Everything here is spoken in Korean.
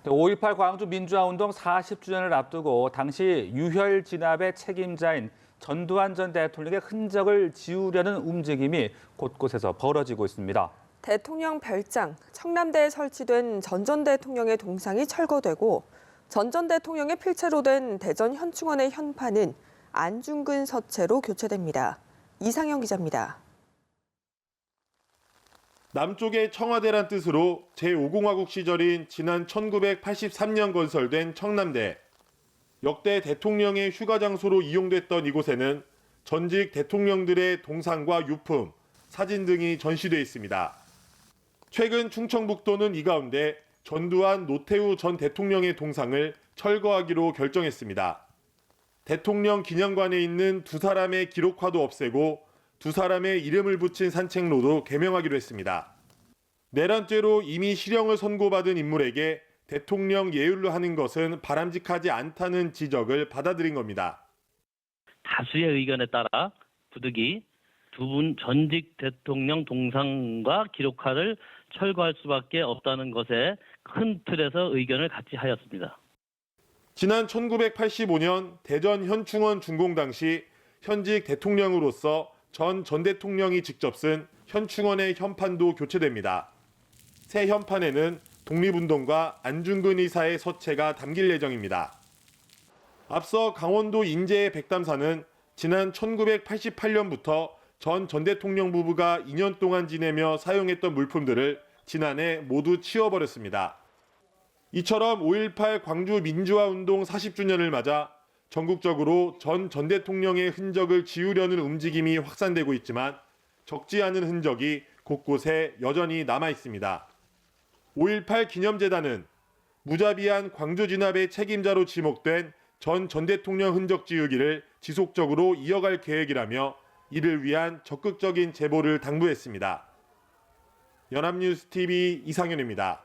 5.18 광주 민주화운동 40주년을 앞두고 당시 유혈 진압의 책임자인 전두환 전 대통령의 흔적을 지우려는 움직임이 곳곳에서 벌어지고 있습니다. 대통령 별장, 청남대에 설치된 전 대통령의 동상이 철거되고 전 대통령의 필체로 된 대전 현충원의 현판은 안중근 서체로 교체됩니다. 이상영 기자입니다. 남쪽의 청와대란 뜻으로 제5공화국 시절인 지난 1983년 건설된 청남대. 역대 대통령의 휴가 장소로 이용됐던 이곳에는 전직 대통령들의 동상과 유품, 사진 등이 전시돼 있습니다. 최근 충청북도는 이 가운데 전두환, 노태우 전 대통령의 동상을 철거하기로 결정했습니다. 대통령 기념관에 있는 두 사람의 기록화도 없애고 두 사람의 이름을 붙인 산책로도 개명하기로 했습니다. 내란죄로 이미 실형을 선고받은 인물에게 대통령 예율로 하는 것은 바람직하지 않다는 지적을 받아들인 겁니다. 다수의 의견에 따라 부득이 두 분 전직 대통령 동상과 기록화를 철거할 수밖에 없다는 것에 큰 틀에서 의견을 같이 하였습니다. 지난 1985년 대전 현충원 준공 당시 현직 대통령으로서 전 대통령이 직접 쓴 현충원의 현판도 교체됩니다. 새 현판에는 독립운동가 안중근 의사의 서체가 담길 예정입니다. 앞서 강원도 인제의 백담사는 지난 1988년부터 전 대통령 부부가 2년 동안 지내며 사용했던 물품들을 지난해 모두 치워버렸습니다. 이처럼 5.18 광주 민주화운동 40주년을 맞아 전국적으로 전 대통령의 흔적을 지우려는 움직임이 확산되고 있지만 적지 않은 흔적이 곳곳에 여전히 남아 있습니다. 5.18 기념재단은 무자비한 광주 진압의 책임자로 지목된 전 대통령 흔적 지우기를 지속적으로 이어갈 계획이라며 이를 위한 적극적인 제보를 당부했습니다. 연합뉴스 TV 이상현입니다.